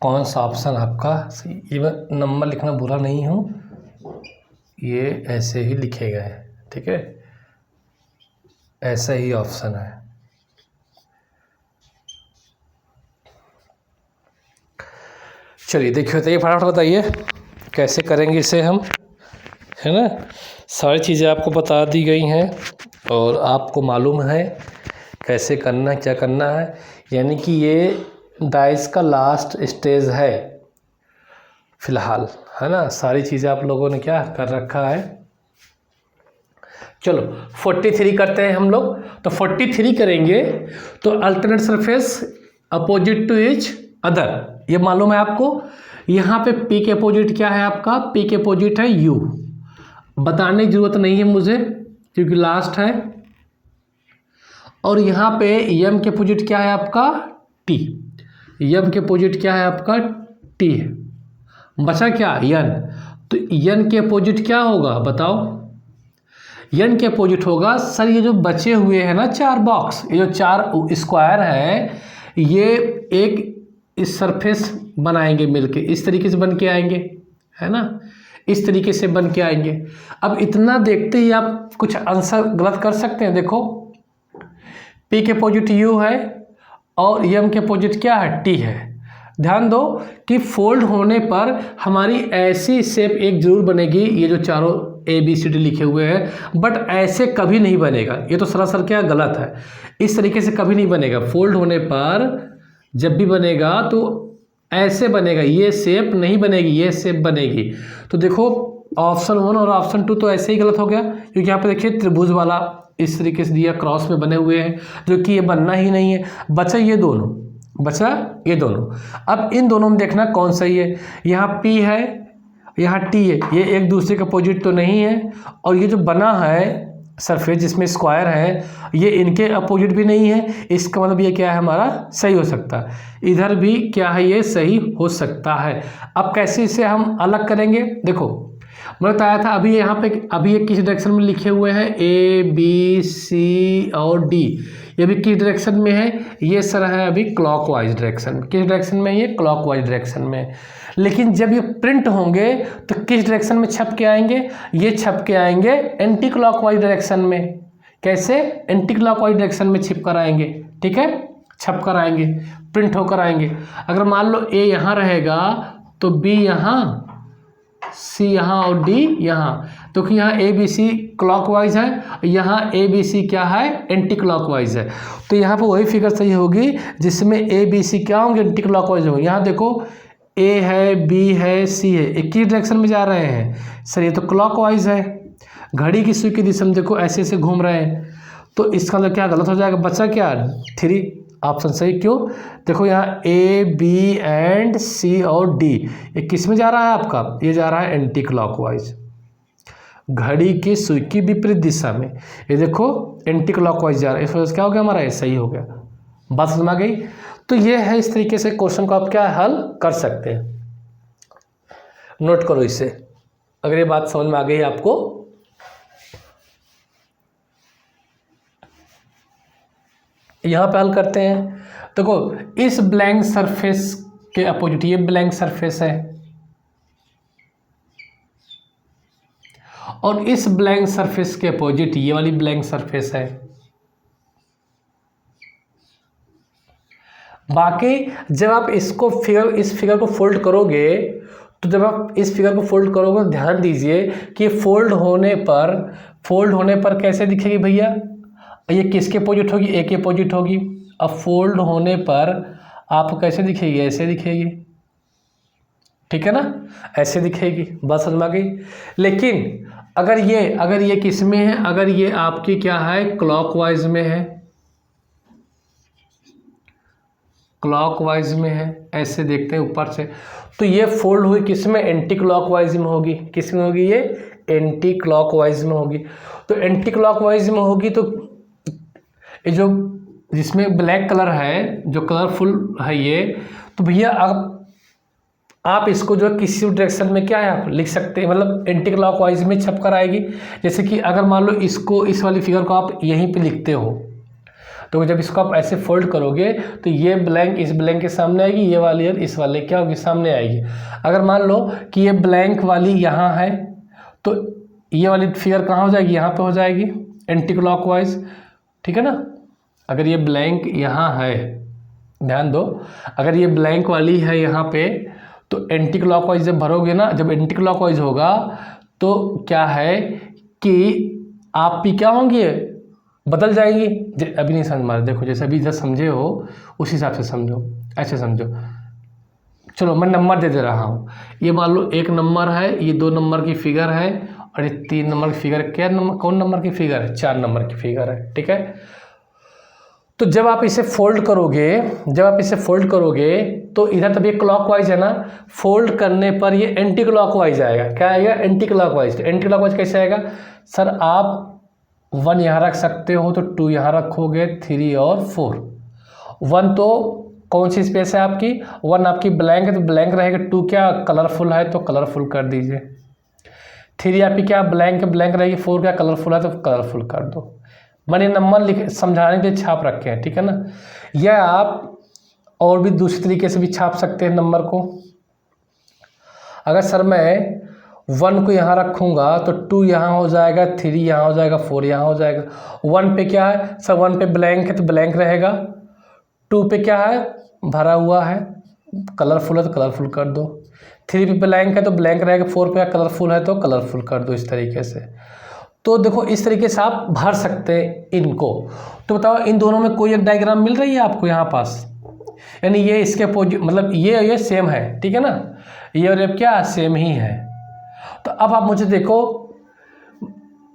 कौन सा ऑप्शन आपका सही। ये नंबर लिखना बुरा नहीं हो, ये ऐसे ही लिखे गए, ठीक है, ऐसा ही ऑप्शन है। चलिए देखिए बताइए, फटाफट बताइए कैसे करेंगे इसे हम, है ना। सारी चीज़ें आपको बता दी गई हैं और आपको मालूम है कैसे करना है, क्या करना है। यानी कि ये डाइस का लास्ट स्टेज है फिलहाल, है ना। सारी चीज़ें आप लोगों ने क्या कर रखा है। चलो 43 करते हैं हम लोग। तो 43 करेंगे तो alternate surface opposite to each other, ये मालूम है आपको। यहाँ पे P के अपोजिट क्या है आपका, P के अपोजिट है U, बताने की जरूरत नहीं है मुझे क्योंकि लास्ट है। और यहाँ पे M के अपोजिट क्या है आपका T, M के अपोजिट क्या है आपका T है, बचा क्या N। तो N के अपोजिट क्या होगा बताओ, N के अपोजिट होगा सर ये जो बचे हुए हैं ना 4 बॉक्स, ये जो 4 स्क्वायर है, ये एक इस सरफेस बनाएंगे मिलके, इस तरीके से बन के आएंगे, है ना, इस तरीके से बन के आएंगे। अब इतना देखते ही आप कुछ आंसर गलत कर सकते हैं। देखो P के अपोजिट U है और M के अपोजिट क्या है T है। ध्यान दो कि फोल्ड होने पर हमारी ऐसी शेप एक जरूर बनेगी, ये जो चारों ABCD लिखे हुए हैं, बट ऐसे कभी नहीं बनेगा, ये तो सरासर क्या गलत है, इस तरीके से कभी नहीं बनेगा। फोल्ड होने पर जब भी बनेगा तो ऐसे बनेगा, ये शेप नहीं बनेगी, ये शेप बनेगी। तो देखो ऑप्शन 1 और ऑप्शन 2 तो ऐसे ही गलत हो गया, क्योंकि यहाँ पे देखिए त्रिभुज वाला इस तरीके से दिया, क्रॉस में बने हुए हैं, जो कि ये बनना ही नहीं है। बचा ये दोनों, बचा ये दोनों। अब इन दोनों में देखना कौन सही है। यहाँ P है, यहाँ T है, ये एक दूसरे का अपोजिट तो नहीं है, और ये जो बना है सरफेस जिसमें स्क्वायर है, ये इनके अपोजिट भी नहीं है। इसका मतलब ये क्या है हमारा सही हो सकता है। इधर भी क्या है, ये सही हो सकता है। अब कैसे इसे हम अलग करेंगे, देखो मैंने बताया था अभी यहाँ पे, अभी ये किस डायरेक्शन में लिखे हुए हैं ABC और D, ये भी किस डायरेक्शन में है, ये सर है अभी क्लॉकवाइज डायरेक्शन। किस डायरेक्शन में, ये क्लॉकवाइज डायरेक्शन में। लेकिन जब ये प्रिंट होंगे तो किस डायरेक्शन में छप के आएंगे, ये छप के आएंगे एंटी क्लॉकवाइज डायरेक्शन में। कैसे, एंटी क्लॉकवाइज डायरेक्शन में छिप कर आएंगे, ठीक है, छप कर आएंगे, प्रिंट होकर आएंगे। अगर मान लो A यहाँ रहेगा तो B यहाँ, C यहाँ और D यहाँ, तो कि यहाँ ABC क्लॉकवाइज है, यहाँ ABC क्या है एंटी क्लॉकवाइज है। तो यहाँ पर वही फिगर सही होगी जिसमें ABC क्या होंगे, एंटी क्लॉकवाइज होंगे। यहाँ देखो A है, B है, C है, एक ही डायरेक्शन में जा रहे हैं सर, ये तो क्लॉकवाइज है। घड़ी की सुई की दिशा में देखो ऐसे ऐसे घूम रहे हैं, तो इसका मतलब क्या गलत हो जाएगा, बचा क्या 3 ऑप्शन सही। क्यों, देखो यहाँ A, B एंड C और D, ये किस में जा रहा है आपका, ये जा रहा है एंटी क्लॉकवाइज, घड़ी की सुई की विपरीत दिशा में। ये देखो एंटी क्लॉकवाइज जा रहा है, इस वजह से क्या हो गया हमारा, ये सही हो गया। बात समझ में आ गई। तो ये है, इस तरीके से क्वेश्चन को आप क्या हल कर सकते हैं, नोट करो इसे, अगर ये बात समझ में आ गई आपको। यहाँ पे हल करते हैं। देखो इस ब्लैंक सरफेस के अपोजिट ये ब्लैंक सरफेस है, और इस ब्लैंक सरफेस के अपोजिट ये वाली ब्लैंक सरफेस है। बाकी जब आप इसको इस फिगर को फोल्ड करोगे, तो जब आप इस फिगर को फोल्ड करोगे ध्यान दीजिए कि फोल्ड होने पर कैसे दिखेगी भैया, ये किसके अपोजिट होगी, A के अपोजिट होगी। अब फोल्ड होने पर आपको कैसे दिखेगी, ऐसे दिखेगी, ठीक है ना, ऐसे दिखेगी, बात समझ में आ गई। लेकिन अगर ये किस में है, अगर ये आपकी क्या है क्लॉकवाइज में है, क्लॉकवाइज में है, ऐसे देखते हैं ऊपर से, तो ये फोल्ड हुई किस में, एंटी क्लॉकवाइज में होगी। किस में होगी, ये एंटी क्लॉकवाइज में होगी। तो एंटी क्लॉकवाइज में होगी तो ये जो जिसमें ब्लैक कलर है, जो कलरफुल है ये, तो भैया आप इसको जो किसी डायरेक्शन में क्या है आप लिख सकते हैं, मतलब एंटी क्लॉकवाइज में छप कर आएगी। जैसे कि अगर मान लो इसको, इस वाली फिगर को आप यहीं पे लिखते हो, तो जब इसको आप ऐसे फोल्ड करोगे तो ये ब्लैंक इस ब्लैंक के सामने आएगी, ये वाली और इस वाले क्या होगी, सामने आएगी। अगर मान लो कि ये ब्लैंक वाली यहाँ है, तो ये वाली फिगर कहाँ हो जाएगी, यहाँ पे हो जाएगी एंटी क्लॉकवाइज, ठीक है ना। अगर ये ब्लैंक यहाँ है, ध्यान दो, अगर ये ब्लैंक वाली है यहाँ पे, तो एंटी क्लॉकवाइज जब भरोगे ना, जब एंटी क्लॉकवाइज होगा तो क्या है कि आप भी क्या होंगे, बदल जाएगी। अभी नहीं समझ मारे, देखो जैसे अभी जैसे समझे हो उस हिसाब से समझो, ऐसे समझो। चलो मैं नंबर दे रहा हूँ, ये मान लो 1 नंबर है, ये 2 नंबर की फिगर है, और ये 3 नंबर की फिगर, क्या नंबर, कौन नंबर की फिगर है, 4 नंबर की फिगर है, ठीक है। तो जब आप इसे फोल्ड करोगे तो इधर तब ये क्लॉकवाइज है ना, फोल्ड करने पर ये एंटी क्लॉकवाइज आएगा। क्या आएगा? Anti clockwise. तो एंटी क्लॉकवाइज कैसे आएगा सर? आप 1 यहाँ रख सकते हो तो 2 यहाँ रखोगे, 3 और 4। 1 तो कौन सी स्पेस है आपकी? 1 आपकी ब्लैंक है तो ब्लैंक रहेगा। 2 क्या कलरफुल है तो कलरफुल कर दीजिए। 3 आपकी क्या ब्लैंक ब्लैंक रहेगी। 4 क्या कलरफुल है तो कलरफुल कर दो। मैंने नंबर लिख समझाने के लिए छाप रखे हैं, ठीक है ना। या आप और भी दूसरे तरीके से भी छाप सकते हैं नंबर को। अगर सर मैं 1 को यहाँ रखूँगा तो 2 यहाँ हो जाएगा, 3 यहाँ हो जाएगा, 4 यहाँ हो जाएगा। 1 पे क्या है सर? 1 पे ब्लैंक है तो ब्लैंक रहेगा। 2 पे क्या है? भरा हुआ है। कलरफुल है तो कलरफुल कर दो। 3 पे ब्लैंक है तो ब्लैंक रहेगा। 4 पे कलरफुल है तो कलरफुल कर दो। इस तरीके से तो देखो, इस तरीके से आप भर सकते हैं इनको। तो बताओ इन दोनों में कोई एक डायग्राम मिल रही है आपको यहाँ पास? यानी ये इसके अपोजिट, मतलब ये सेम है, ठीक है ना। ये और ये क्या सेम ही है। तो अब आप मुझे देखो,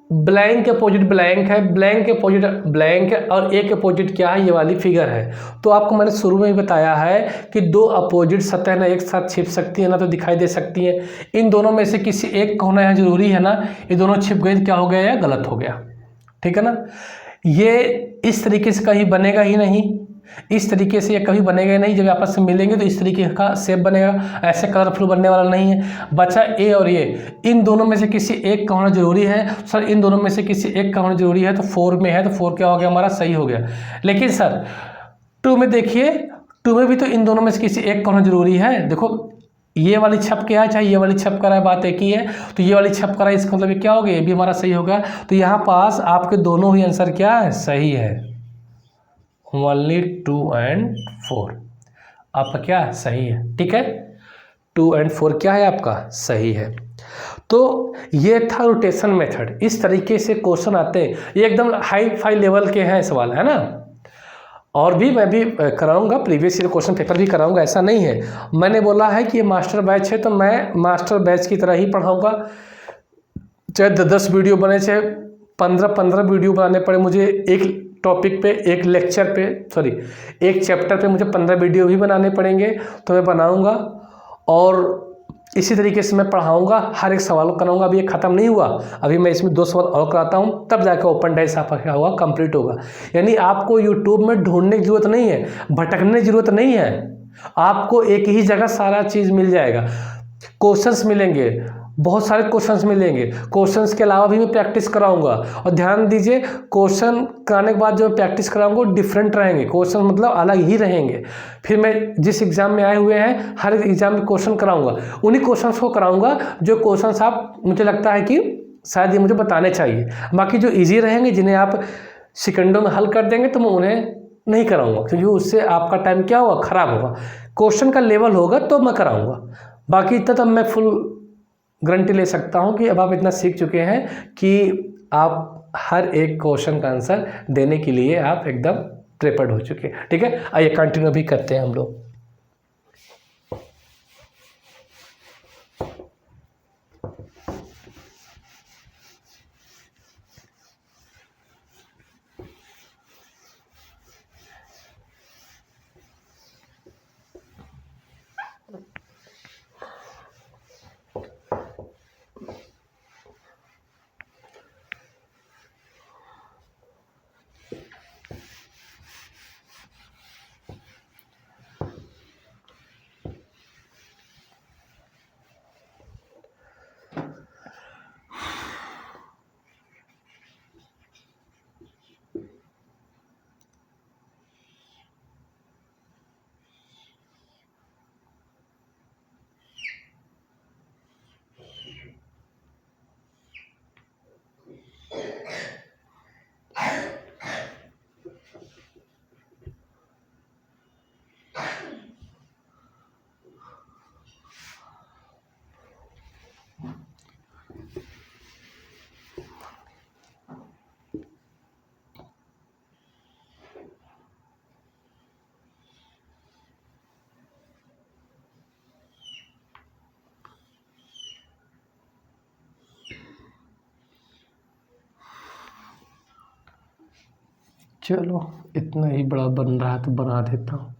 ब्लैंक के अपोजिट ब्लैंक है, ब्लैंक के अपोजिट ब्लैंक है, और एक अपोजिट क्या है? ये वाली फिगर है। तो आपको मैंने शुरू में ही बताया है कि 2 अपोजिट सतह ना एक साथ छिप सकती है ना, तो दिखाई दे सकती है। इन दोनों में से किसी एक का होना यहाँ जरूरी है ना। ये दोनों छिप गए तो क्या हो गया? या गलत हो गया, ठीक है ना। ये इस तरीके से कहीं बनेगा ही नहीं, इस तरीके से ये कभी बनेगा ही नहीं। जब आपस में मिलेंगे तो इस तरीके का शेप बनेगा, ऐसे कलरफुल बनने वाला नहीं है। बचा ए और ये, इन दोनों में से किसी एक का होना जरूरी है। सर इन दोनों में से किसी एक का होना जरूरी है तो 4 में है, तो 4 क्या हो गया हमारा? सही हो गया। लेकिन सर 2 में देखिए, 2 में भी तो इन दोनों में से किसी एक का होना जरूरी है। देखो ये वाली छप के है, चाहे ये वाली छप कर है, बात एक ही है। तो ये वाली छप कर है, इसका मतलब ये क्या हो गया? ये भी हमारा सही होगा। तो यहाँ पास आपके दोनों ही आंसर क्या है? सही है। ओनली 2 and 4 आपका क्या है? सही है, ठीक है। 2 and 4 क्या है आपका? सही है। तो ये था रोटेशन मेथड। इस तरीके से क्वेश्चन आते हैं, ये एकदम हाई फाई लेवल के हैं सवाल, है ना। और भी मैं भी कराऊंगा, प्रीवियस ईयर क्वेश्चन पेपर भी कराऊंगा, ऐसा नहीं है। मैंने बोला है कि ये मास्टर बैच है तो मैं मास्टर बैच की तरह ही पढ़ाऊंगा। चाहे 10 वीडियो बने, चाहे 15 वीडियो बनाने पड़े मुझे, एक टॉपिक पे, एक लेक्चर पे, सॉरी एक चैप्टर पे मुझे 15 वीडियो भी बनाने पड़ेंगे, तो मैं बनाऊंगा। और इसी तरीके से मैं पढ़ाऊंगा, हर एक सवाल को कराऊंगा। अभी ये ख़त्म नहीं हुआ, अभी मैं इसमें 2 सवाल और कराता हूँ, तब जाकर ओपन डाइस आपका क्या होगा? कंप्लीट होगा। यानी आपको यूट्यूब में ढूंढने की जरूरत नहीं है, भटकने की जरूरत नहीं है। आपको एक ही जगह सारा चीज़ मिल जाएगा। क्वेश्चंस मिलेंगे, बहुत सारे क्वेश्चंस मिलेंगे। क्वेश्चंस के अलावा भी मैं प्रैक्टिस कराऊंगा। और ध्यान दीजिए, क्वेश्चन कराने के बाद जो मैं प्रैक्टिस कराऊंगा डिफरेंट रहेंगे, क्वेश्चन मतलब अलग ही रहेंगे। फिर मैं जिस एग्जाम में आए हुए हैं, हर एग्जाम में क्वेश्चन कराऊंगा, उन्हीं क्वेश्चंस को कराऊंगा जो क्वेश्चंस आप, मुझे लगता है कि शायद ये मुझे बताने चाहिए। बाकी जो ईजी रहेंगे, जिन्हें आप सेकंडों में हल कर देंगे, तो मैं उन्हें नहीं कराऊंगा, क्योंकि उससे आपका टाइम क्या होगा? खराब होगा। क्वेश्चन का लेवल होगा तो मैं कराऊंगा। बाकी इतना तो मैं फुल गारंटी ले सकता हूं कि अब आप इतना सीख चुके हैं कि आप हर एक क्वेश्चन का आंसर देने के लिए आप एकदम प्रिपेयर्ड हो चुके हैं, ठीक है। आइए कंटिन्यू भी करते हैं हम लोग। चलो इतना ही बड़ा बन रहा है तो बना देता हूँ।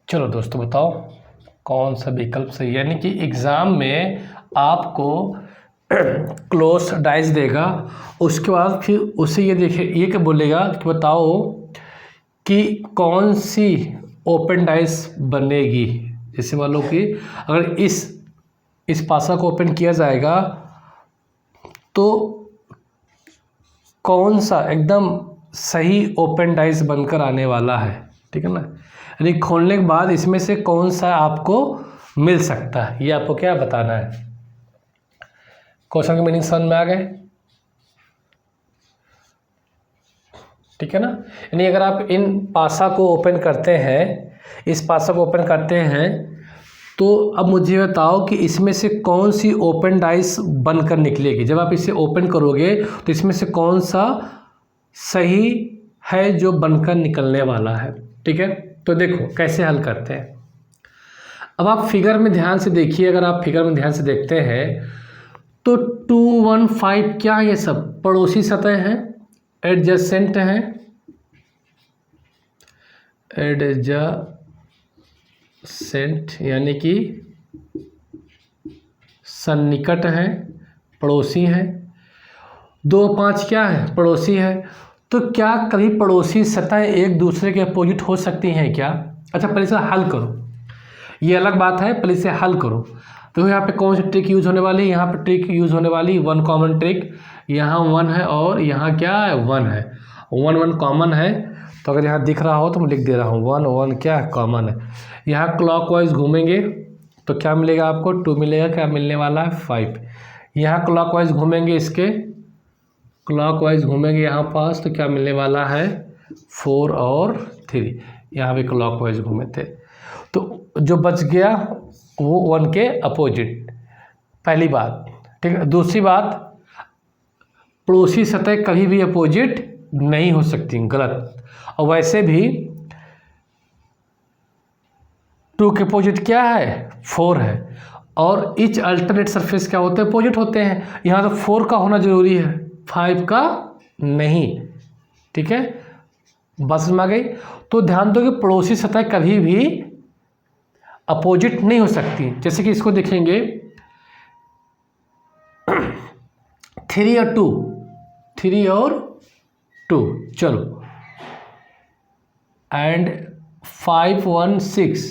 चलो दोस्तों बताओ कौन सा विकल्प सही है। यानी कि एग्ज़ाम में आपको क्लोज डाइस देगा, उसके बाद फिर उसे ये देखिए ये क्या बोलेगा कि बताओ कि कौन सी ओपन डाइस बनेगी। जैसे मान लो कि अगर इस पासा को ओपन किया जाएगा तो कौन सा एकदम सही ओपन डाइस बनकर आने वाला है, ठीक है ना। यानी खोलने के बाद इसमें से कौन सा आपको मिल सकता है, ये आपको क्या बताना है। क्वेश्चन की मीनिंग समझ में आ गए, ठीक है ना। यानी अगर आप इन पासा को ओपन करते हैं, इस पासा को ओपन करते हैं, तो अब मुझे बताओ कि इसमें से कौन सी ओपन डाइस बनकर निकलेगी। जब आप इसे ओपन करोगे तो इसमें से कौन सा सही है जो बनकर निकलने वाला है, ठीक है। तो देखो कैसे हल करते हैं। अब आप फिगर में ध्यान से देखिए, अगर आप फिगर में ध्यान से देखते हैं तो 2 1 5 क्या है, ये सब पड़ोसी सतह हैं, एडजेसेंट हैं, एडजेसेंट यानी कि सन्निकट हैं, पड़ोसी हैं। 2 5 क्या है, पड़ोसी है। तो क्या कभी पड़ोसी सतह एक दूसरे के अपोजिट हो सकती हैं क्या। अच्छा पहले से हल करो, ये अलग बात है, पहले से हल करो। तो यहाँ पे कौन सी ट्रिक यूज़ होने वाली है, यहाँ पे ट्रिक यूज़ होने वाली 1 कॉमन ट्रिक। यहाँ 1 है और यहाँ क्या है 1 है, 1 1 कॉमन है। तो अगर यहाँ दिख रहा हो तो मैं लिख दे रहा हूँ 1 1 क्या है कॉमन है। यहाँ क्लॉकवाइज घूमेंगे तो क्या मिलेगा आपको 2 मिलेगा, क्या मिलने वाला है 5। यहाँ क्लॉकवाइज घूमेंगे, इसके क्लॉकवाइज घूमेंगे यहाँ पास तो क्या मिलने वाला है 4 और 3। यहाँ पे क्लॉकवाइज घूमे थे तो जो बच गया वो 1 के अपोजिट, पहली बात, ठीक है। दूसरी बात, पड़ोसी सतह कभी भी अपोजिट नहीं हो सकती, गलत। और वैसे भी 2 के अपोजिट क्या है 4 है, और ईच अल्टरनेट सरफेस क्या होते हैं, अपोजिट होते हैं। यहाँ तो 4 का होना जरूरी है, 5 का नहीं, ठीक है। बस में आ गई। तो ध्यान दो कि पड़ोसी सतह कभी भी अपोजिट नहीं हो सकती। जैसे कि इसको देखेंगे 3 और 2, 3 और 2, चलो, एंड 5 1 6,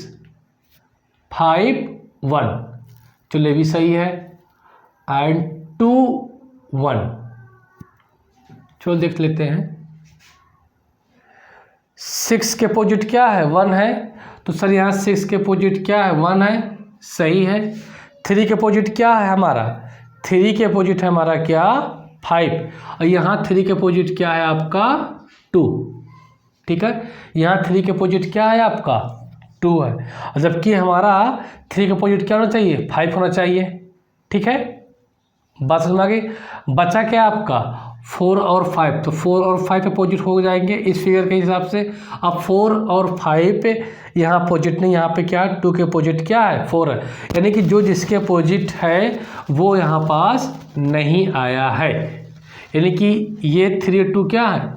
5 1, चलो ये भी सही है, एंड 2 1, चलो देख लेते हैं। 6 के अपोजिट क्या है 1 है, तो सर यहाँ 6 के अपोजिट क्या है 1 है, सही है। 3 के अपोजिट क्या है हमारा, 3 के अपोजिट है हमारा क्या 5, और यहाँ 3 के अपोजिट क्या है आपका 2, ठीक है। यहाँ 3 के अपोजिट क्या है आपका 2 है, और जबकि हमारा 3 के अपोजिट क्या होना चाहिए 5 होना चाहिए, ठीक है। बात समझ में आ गई। बचा क्या आपका 4 और 5, तो 4 और 5 अपोजिट हो जाएंगे इस फिगर के हिसाब से। अब 4 और 5 पे यहाँ अपोजिट नहीं, यहाँ पे क्या 2 के अपोजिट क्या है 4 है, यानी कि जो जिसके अपोजिट है वो यहाँ पास नहीं आया है। यानी कि ये 3 और 2 क्या है,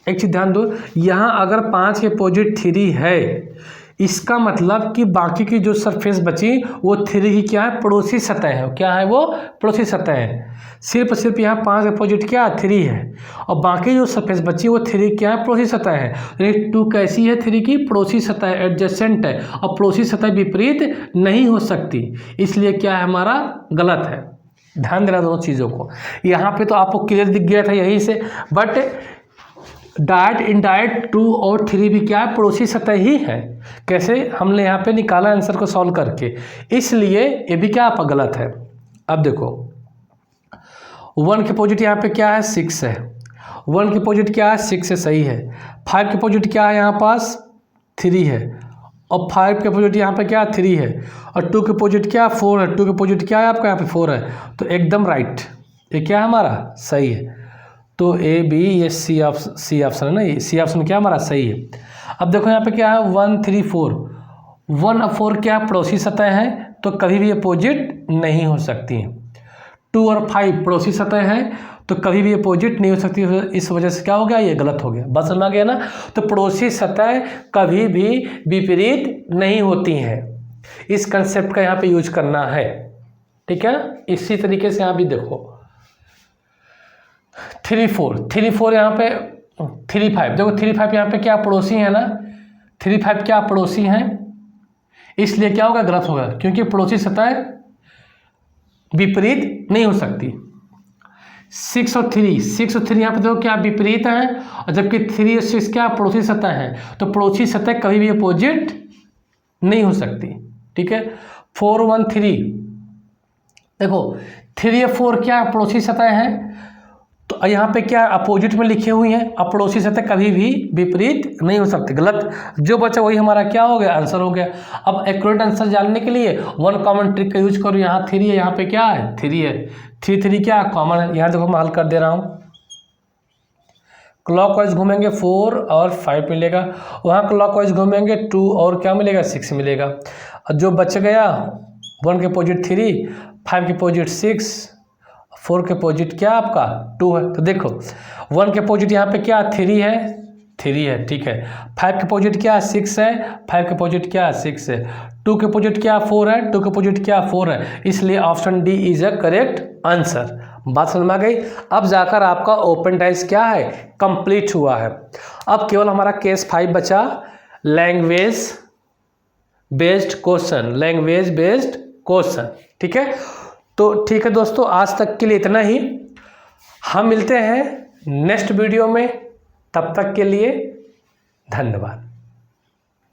एक चीज़ ध्यान दो, यहाँ अगर 5 के अपोजिट 3 है, इसका मतलब कि बाकी की जो सरफेस बची वो 3 की क्या है पड़ोसी सतह है, क्या है वो पड़ोसी सतह है। सिर्फ यहाँ 5 अपोजिट क्या 3 है, और बाकी जो सरफेस बची वो 3 क्या है पड़ोसी सतह है। यानी 2 कैसी है 3 की पड़ोसी सतह है, एडजेसेंट है, और पड़ोसी सतह विपरीत नहीं हो सकती, इसलिए क्या है हमारा गलत है। ध्यान देना दोनों चीज़ों को। यहाँ पे तो आपको क्लियर दिख गया था यहीं से, बट डायरेक्ट इनडायरेक्ट 2 और 3 भी क्या है पड़ोसी सतह ही है। कैसे हमने यहाँ पे निकाला आंसर को सॉल्व करके, इसलिए ये भी क्या आपका गलत है। अब देखो 1 के अपोजिट यहाँ पे क्या है 6 है, 1 के अपोजिट क्या है 6 है, सही है। 5 के अपोजिट क्या है यहाँ पास 3 है, और 5 के अपोजिट यहाँ पे क्या 3 है, और 2 के अपोजिट क्या 4 है, 2 के अपोजिट क्या है आपका यहाँ पे 4 है, तो एकदम राइट, ये क्या है हमारा सही है। तो ए बी ये सी ऑप्शन है ना, ये सी ऑप्शन क्या हमारा सही है। अब देखो यहाँ पे क्या है 1 3 4, 1 और 4 क्या पड़ोसी सतह है, तो कभी भी अपोजिट नहीं हो सकती हैं। 2 और 5 पड़ोसी सतह है, तो कभी भी अपोजिट नहीं हो सकती, इस वजह से क्या हो गया, ये गलत हो गया। बस समझ गया ना। तो पड़ोसी सतह कभी भी विपरीत नहीं होती हैं, इस कंसेप्ट का यहाँ पे यूज करना है, ठीक है। इसी तरीके से यहाँ भी देखो 3 4 यहाँ पे 3 5, देखो 3 5 यहाँ पे क्या पड़ोसी है ना, 3 5 क्या पड़ोसी हैं, इसलिए क्या होगा, गलत होगा, क्योंकि पड़ोसी सतह विपरीत नहीं हो सकती। 6 और 3 यहाँ पे देखो क्या विपरीत हैं, और जबकि 3 और 6 क्या पड़ोसी सतह हैं, तो पड़ोसी सतह कभी भी अपोजिट नहीं हो सकती, ठीक है। 4 1 3, देखो 3 और 4 क्या पड़ोसी सतह हैं, तो यहाँ पे क्या अपोजिट में लिखे हुए हैं, अब पड़ोसी सतह कभी भी विपरीत नहीं हो सकती, गलत। जो बचा वही हमारा क्या हो गया, आंसर हो गया। अब एक्यूरेट आंसर जानने के लिए वन कॉमन ट्रिक का यूज करो। यहाँ 3 है, यहाँ पे क्या है 3 है, 3 क्या कॉमन है, यहाँ देखो मैं हल कर दे रहा हूँ। क्लॉकवाइज घूमेंगे 4 और 5 मिलेगा, वहाँ क्लॉकवाइज घूमेंगे 2 और क्या मिलेगा, 6 मिलेगा। और जो बच गया 1 के अपोजिट 3, 5 के अपोजिट 6, 4 के अपोजिट क्या आपका 2 है। तो देखो 1 के अपोजिट यहाँ पे क्या 3 है, ठीक है। 5 के अपोजिट क्या 6 है, 5 के अपोजिट क्या 6 है। 2 के अपोजिट क्या 4 है, 2 के अपोजिट क्या 4 है, इसलिए option D is a correct answer. बात समझ में आ गई। अब जाकर आपका ओपन डाइस क्या है, कंप्लीट हुआ है। अब केवल हमारा केस 5 बचा, लैंग्वेज बेस्ड क्वेश्चन, ठीक है। तो ठीक है दोस्तों, आज तक के लिए इतना ही। हम मिलते हैं नेक्स्ट वीडियो में, तब तक के लिए धन्यवाद।